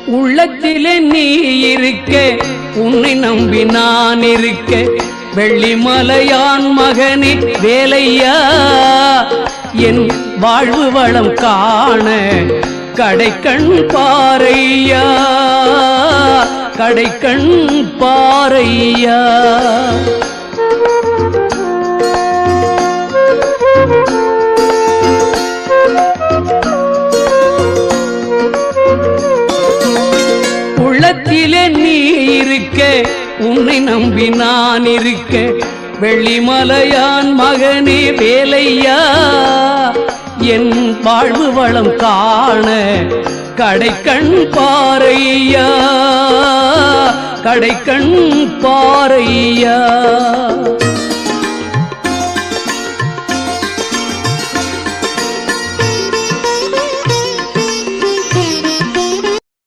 உள்ளத்திலே நீ இருக்க, உன்னை நம்பி நான் இருக்க, வெள்ளிமலையான் மகனே வேலையா, என் வாழ்வு வளம் காண கடைக்கண் பாரையா, கடைக்கண் பாரையா. உள்ளத்திலே நீ இருக்க, உன்னை நம்பி நான் இருக்க, வெள்ளிமலையான் மகனே வேலையா, என் வாழ்வு வளம் காண கடைக்கண் பாரையா, கடைக்கண் பாரையா.